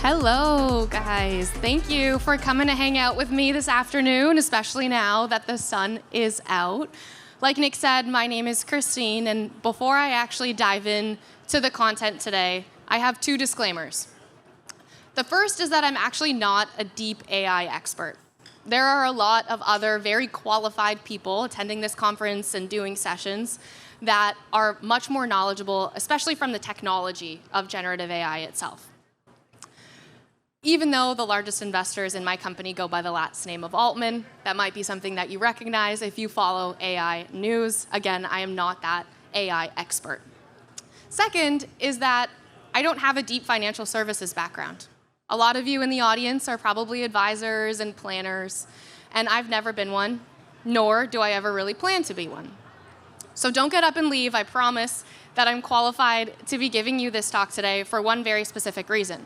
Hello, guys. Thank you for coming to hang out with me this afternoon, especially now that the sun is out. Like Nick said, my name is Christine, and before I actually dive in to the content today, I have two disclaimers. The first is that I'm actually not a deep AI expert. There are a lot of other very qualified people attending this conference and doing sessions that are much more knowledgeable, especially from the technology of generative AI itself. Even though the largest investors in my company go by the last name of Altman, that might be something that you recognize if you follow AI news. Again, I am not that AI expert. Second is that I don't have a deep financial services background. A lot of you in the audience are probably advisors and planners, and I've never been one, nor do I ever really plan to be one. So don't get up and leave. I promise that I'm qualified to be giving you this talk today for one very specific reason.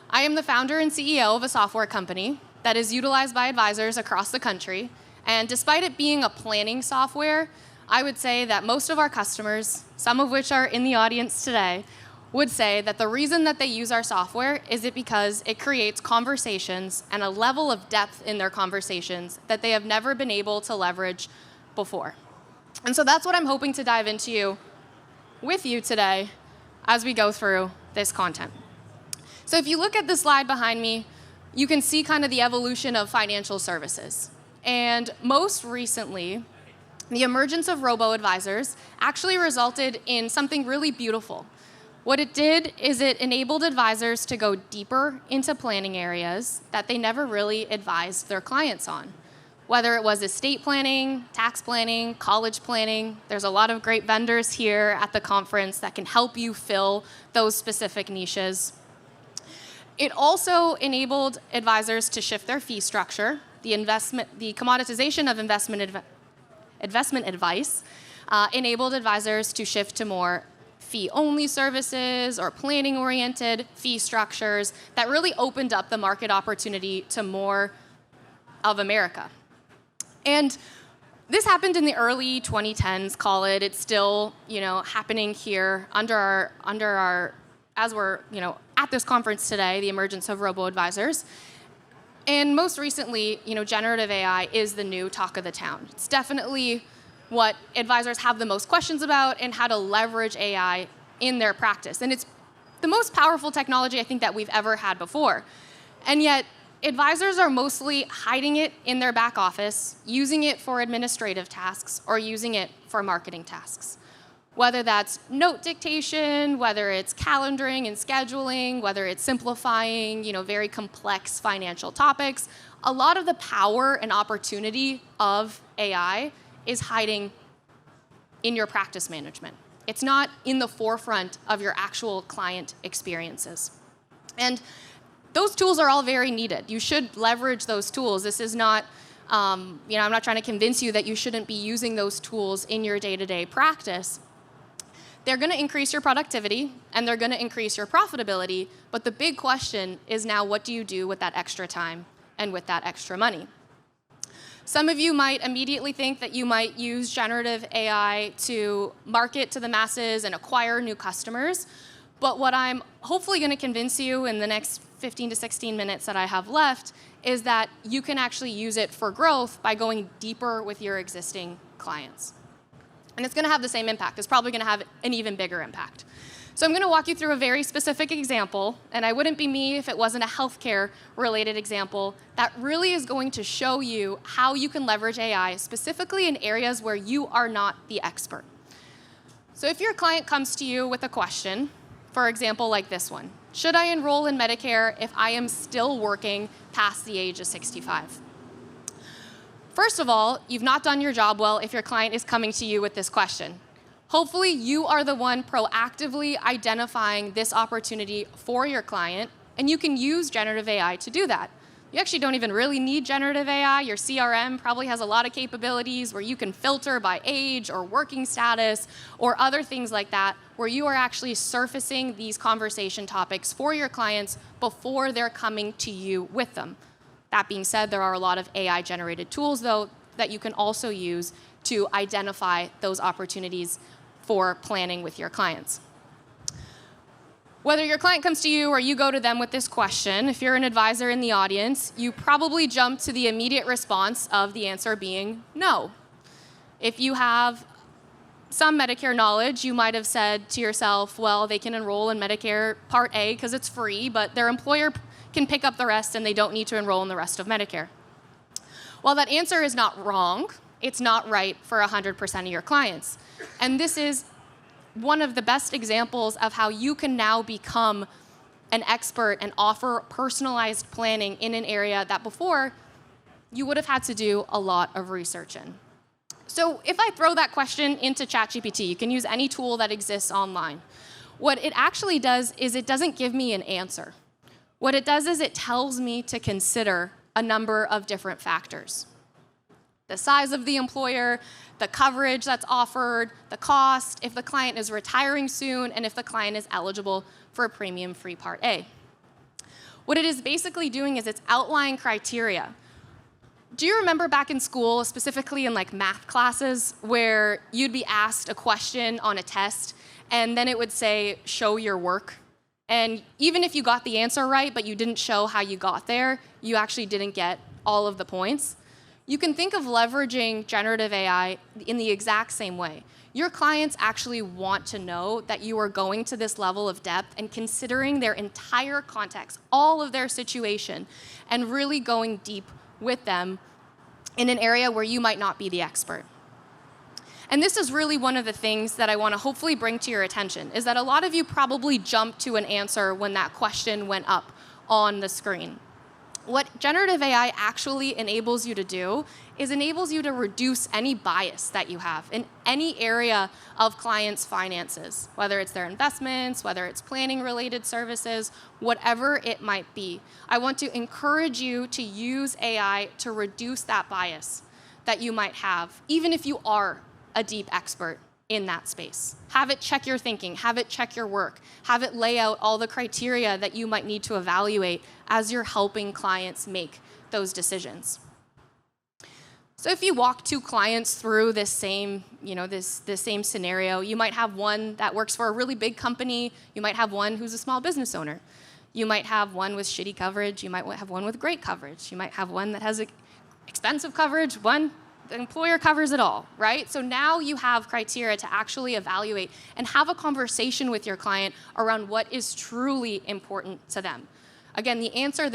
I am the founder and CEO of a software company that is utilized by advisors across the country, and despite it being a planning software, I would say that most of our customers, some of which are in the audience today, would say that the reason that they use our software is because it creates conversations and a level of depth in their conversations that they have never been able to leverage before. And so that's what I'm hoping to dive into with you today as we go through this content. So if you look at the slide behind me, you can see kind of the evolution of financial services. And most recently, the emergence of robo-advisors actually resulted in something really beautiful. What it did is it enabled advisors to go deeper into planning areas that they never really advised their clients on. Whether it was estate planning, tax planning, college planning, there's a lot of great vendors here at the conference that can help you fill those specific niches. It also enabled advisors to shift their fee structure. The commoditization of investment advice enabled advisors to shift to more fee-only services or planning-oriented fee structures that really opened up the market opportunity to more of America. And this happened in the early 2010s, call it. It's still, happening here as we're, at this conference today, the emergence of robo-advisors. And most recently, generative AI is the new talk of the town. It's definitely what advisors have the most questions about and how to leverage AI in their practice. And it's the most powerful technology I think that we've ever had before. And yet, advisors are mostly hiding it in their back office, using it for administrative tasks, or using it for marketing tasks. Whether that's note dictation, whether it's calendaring and scheduling, whether it's simplifying, very complex financial topics, a lot of the power and opportunity of AI is hiding in your practice management. It's not in the forefront of your actual client experiences. And those tools are all very needed. You should leverage those tools. This is not, I'm not trying to convince you that you shouldn't be using those tools in your day-to-day practice. They're going to increase your productivity, and they're going to increase your profitability, but the big question is now, what do you do with that extra time and with that extra money? Some of you might immediately think that you might use generative AI to market to the masses and acquire new customers, but what I'm hopefully going to convince you in the next 15 to 16 minutes that I have left is that you can actually use it for growth by going deeper with your existing clients. And it's going to have the same impact. It's probably going to have an even bigger impact. So I'm going to walk you through a very specific example, and I wouldn't be me if it wasn't a healthcare-related example that really is going to show you how you can leverage AI, specifically in areas where you are not the expert. So if your client comes to you with a question, for example, like this one, should I enroll in Medicare if I am still working past the age of 65? First of all, you've not done your job well if your client is coming to you with this question. Hopefully, you are the one proactively identifying this opportunity for your client, and you can use generative AI to do that. You actually don't even really need generative AI. Your CRM probably has a lot of capabilities where you can filter by age or working status or other things like that, where you are actually surfacing these conversation topics for your clients before they're coming to you with them. That being said, there are a lot of AI-generated tools, though, that you can also use to identify those opportunities for planning with your clients. Whether your client comes to you or you go to them with this question, if you're an advisor in the audience, you probably jump to the immediate response of the answer being no. If you have some Medicare knowledge, you might have said to yourself, well, they can enroll in Medicare Part A because it's free, but their employer can pick up the rest and they don't need to enroll in the rest of Medicare. While that answer is not wrong, it's not right for 100% of your clients. And this is one of the best examples of how you can now become an expert and offer personalized planning in an area that before you would have had to do a lot of research in. So if I throw that question into ChatGPT, you can use any tool that exists online. What it actually does is it doesn't give me an answer. What it does is it tells me to consider a number of different factors. The size of the employer, the coverage that's offered, the cost, if the client is retiring soon, and if the client is eligible for a premium-free Part A. What it is basically doing is it's outlining criteria. Do you remember back in school, specifically in like math classes, where you'd be asked a question on a test, and then it would say, show your work? And even if you got the answer right, but you didn't show how you got there, you actually didn't get all of the points. You can think of leveraging generative AI in the exact same way. Your clients actually want to know that you are going to this level of depth and considering their entire context, all of their situation, and really going deep with them in an area where you might not be the expert. And this is really one of the things that I want to hopefully bring to your attention, is that a lot of you probably jumped to an answer when that question went up on the screen. What generative AI actually enables you to do is enables you to reduce any bias that you have in any area of clients' finances, whether it's their investments, whether it's planning-related services, whatever it might be. I want to encourage you to use AI to reduce that bias that you might have, even if you are a deep expert in that space. Have it check your thinking, have it check your work, have it lay out all the criteria that you might need to evaluate as you're helping clients make those decisions. So if you walk two clients through this same, this same scenario, you might have one that works for a really big company, you might have one who's a small business owner. You might have one with shitty coverage, you might have one with great coverage, you might have one that has expensive coverage, one the employer covers it all, right? So now you have criteria to actually evaluate and have a conversation with your client around what is truly important to them. Again, the answer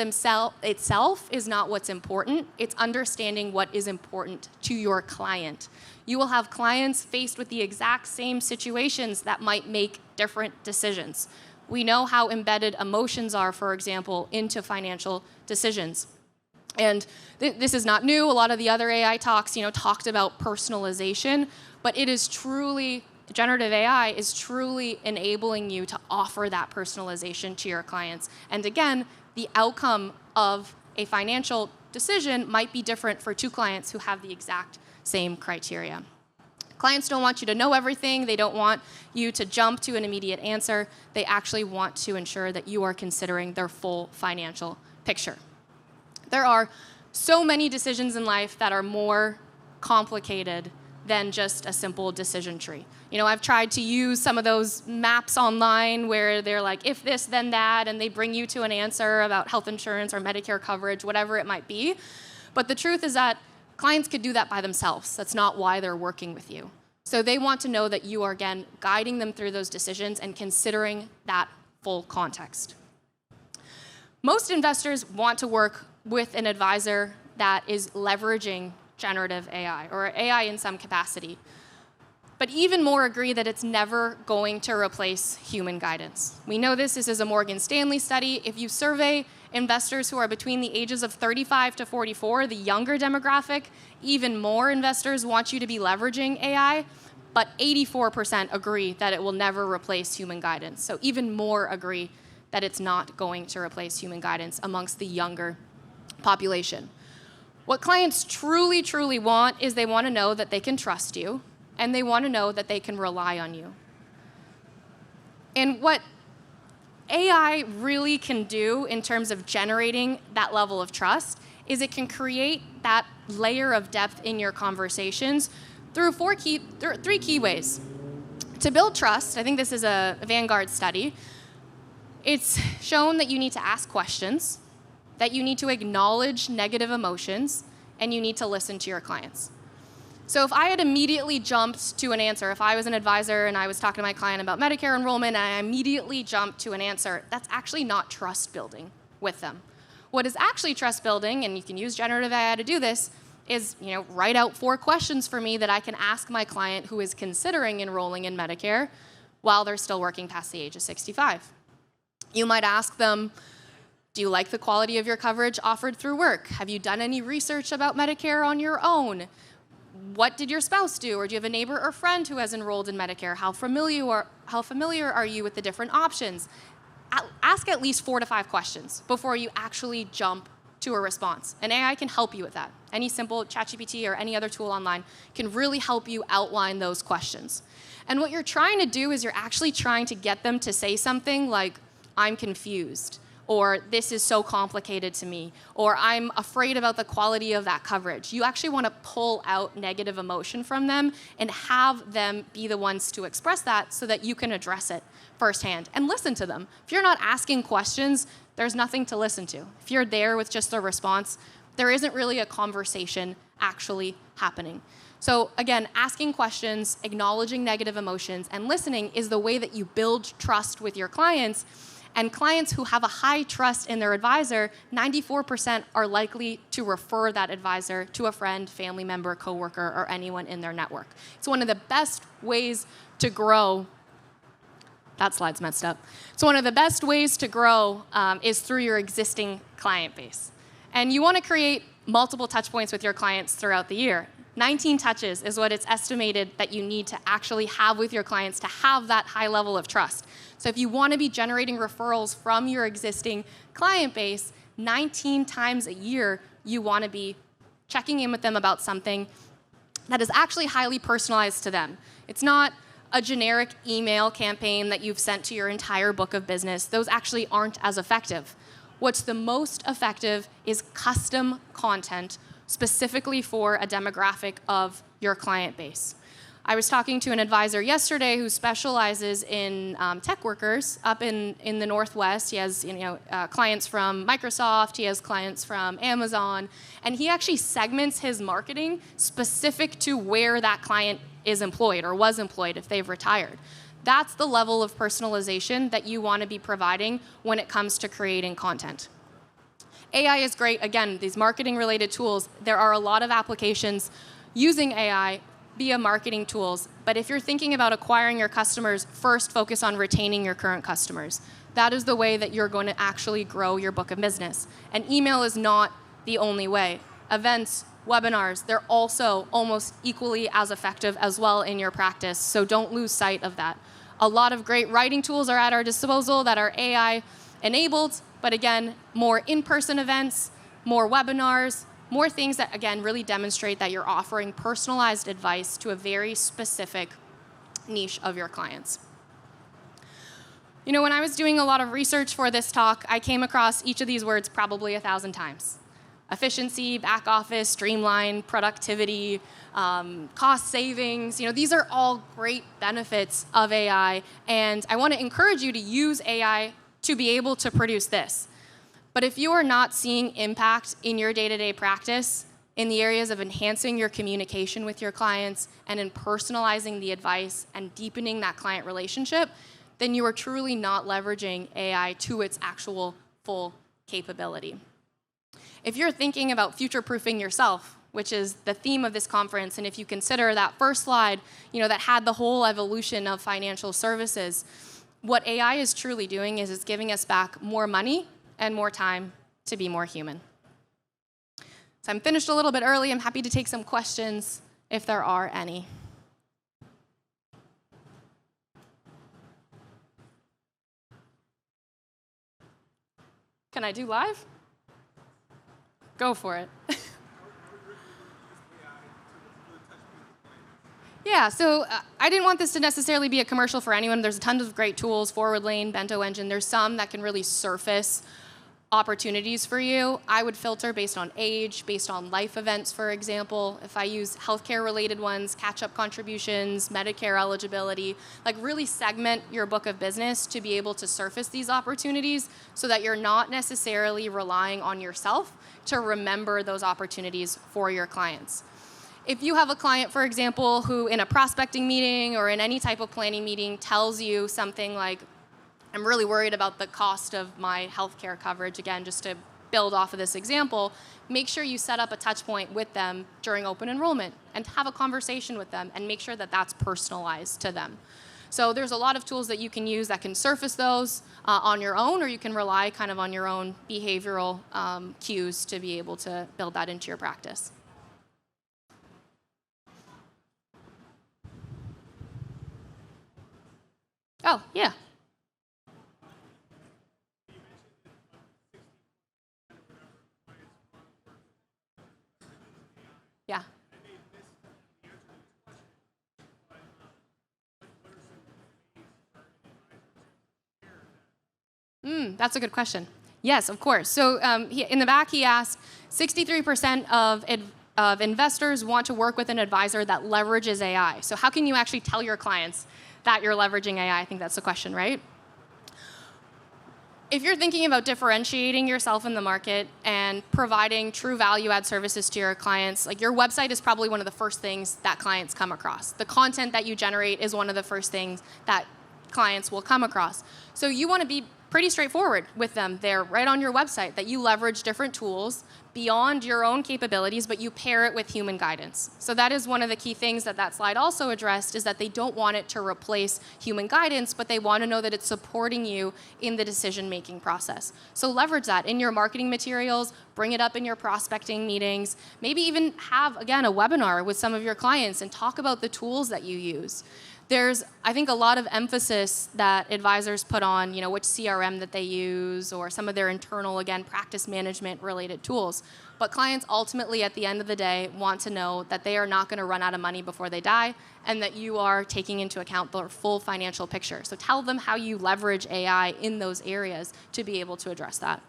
itself is not what's important. It's understanding what is important to your client. You will have clients faced with the exact same situations that might make different decisions. We know how embedded emotions are, for example, into financial decisions. And this is not new. A lot of the other AI talks, talked about personalization, but it is truly, generative AI is truly enabling you to offer that personalization to your clients. And again, the outcome of a financial decision might be different for two clients who have the exact same criteria. Clients don't want you to know everything. They don't want you to jump to an immediate answer. They actually want to ensure that you are considering their full financial picture. There are so many decisions in life that are more complicated than just a simple decision tree. I've tried to use some of those maps online where they're like, if this, then that, and they bring you to an answer about health insurance or Medicare coverage, whatever it might be. But the truth is that clients could do that by themselves. That's not why they're working with you. So they want to know that you are, again, guiding them through those decisions and considering that full context. Most investors want to work with an advisor that is leveraging generative AI or AI in some capacity. But even more agree that it's never going to replace human guidance. We know this is a Morgan Stanley study. If you survey investors who are between the ages of 35 to 44, the younger demographic, even more investors want you to be leveraging AI, but 84% agree that it will never replace human guidance. So even more agree that it's not going to replace human guidance amongst the younger population. What clients truly, truly want is they want to know that they can trust you, and they want to know that they can rely on you. And what AI really can do in terms of generating that level of trust is it can create that layer of depth in your conversations through three key ways. To build trust, I think this is a Vanguard study, It's shown that you need to ask questions, that you need to acknowledge negative emotions, and you need to listen to your clients. So if I had immediately jumped to an answer, if I was an advisor and I was talking to my client about Medicare enrollment and I immediately jumped to an answer, that's actually not trust building with them. What is actually trust building, and you can use generative AI to do this, is write out 4 questions for me that I can ask my client who is considering enrolling in Medicare while they're still working past the age of 65. You might ask them, do you like the quality of your coverage offered through work? Have you done any research about Medicare on your own? What did your spouse do? Or do you have a neighbor or friend who has enrolled in Medicare? How familiar are you with the different options? Ask at least 4 to 5 questions before you actually jump to a response. And AI can help you with that. Any simple ChatGPT or any other tool online can really help you outline those questions. And what you're trying to do is you're actually trying to get them to say something like, I'm confused, or this is so complicated to me, or I'm afraid about the quality of that coverage. You actually want to pull out negative emotion from them and have them be the ones to express that so that you can address it firsthand and listen to them. If you're not asking questions, there's nothing to listen to. If you're there with just a response, there isn't really a conversation actually happening. So again, asking questions, acknowledging negative emotions, and listening is the way that you build trust with your clients. And clients who have a high trust in their advisor, 94% are likely to refer that advisor to a friend, family member, coworker, or anyone in their network. It's one of the best ways to grow. That slide's messed up. So one of the best ways to grow is through your existing client base. And you want to create multiple touch points with your clients throughout the year. 19 touches is what it's estimated that you need to actually have with your clients to have that high level of trust. So if you want to be generating referrals from your existing client base, 19 times a year, you want to be checking in with them about something that is actually highly personalized to them. It's not a generic email campaign that you've sent to your entire book of business. Those actually aren't as effective. What's the most effective is custom content specifically for a demographic of your client base. I was talking to an advisor yesterday who specializes in tech workers up in the Northwest. He has clients from Microsoft, he has clients from Amazon, and he actually segments his marketing specific to where that client is employed or was employed if they've retired. That's the level of personalization that you want to be providing when it comes to creating content. AI is great. Again, these marketing-related tools, there are a lot of applications using AI via marketing tools. But if you're thinking about acquiring your customers, first focus on retaining your current customers. That is the way that you're going to actually grow your book of business. And email is not the only way. Events, webinars, they're also almost equally as effective as well in your practice. So don't lose sight of that. A lot of great writing tools are at our disposal that are AI enabled. But again, more in-person events, more webinars, more things that, again, really demonstrate that you're offering personalized advice to a very specific niche of your clients. When I was doing a lot of research for this talk, I came across each of these words probably 1,000 times. Efficiency, back office, streamline, productivity, cost savings. These are all great benefits of AI, and I want to encourage you to use AI to be able to produce this. But if you are not seeing impact in your day-to-day practice in the areas of enhancing your communication with your clients and in personalizing the advice and deepening that client relationship, then you are truly not leveraging AI to its actual full capability. If you're thinking about future-proofing yourself, which is the theme of this conference, and if you consider that first slide, that had the whole evolution of financial services, what AI is truly doing is it's giving us back more money and more time to be more human. So I'm finished a little bit early. I'm happy to take some questions if there are any. Can I do live? Go for it. Yeah, so I didn't want this to necessarily be a commercial for anyone. There's a ton of great tools, Forward Lane, Bento Engine. There's some that can really surface opportunities for you, I would filter based on age, based on life events, for example. If I use healthcare related ones, catch-up contributions, Medicare eligibility, like really segment your book of business to be able to surface these opportunities so that you're not necessarily relying on yourself to remember those opportunities for your clients. If you have a client, for example, who in a prospecting meeting or in any type of planning meeting tells you something like, I'm really worried about the cost of my healthcare coverage, again, just to build off of this example, make sure you set up a touch point with them during open enrollment and have a conversation with them and make sure that that's personalized to them. So there's a lot of tools that you can use that can surface those on your own, or you can rely kind of on your own behavioral cues to be able to build that into your practice. Oh, yeah. Yeah. That's a good question. Yes, of course. So in the back, he asked, 63% of investors want to work with an advisor that leverages AI. So how can you actually tell your clients that you're leveraging AI? I think that's the question, right? If you're thinking about differentiating yourself in the market and providing true value-add services to your clients, like your website is probably one of the first things that clients come across. The content that you generate is one of the first things that clients will come across. So you want to be pretty straightforward with them there right on your website, that you leverage different tools beyond your own capabilities, but you pair it with human guidance. So that is one of the key things that that slide also addressed, is that they don't want it to replace human guidance, but they want to know that it's supporting you in the decision-making process. So leverage that in your marketing materials, bring it up in your prospecting meetings, maybe even have, again, a webinar with some of your clients and talk about the tools that you use. There's, I think, a lot of emphasis that advisors put on, which CRM that they use or some of their internal, again, practice management related tools. But clients ultimately, at the end of the day, want to know that they are not going to run out of money before they die and that you are taking into account their full financial picture. So tell them how you leverage AI in those areas to be able to address that.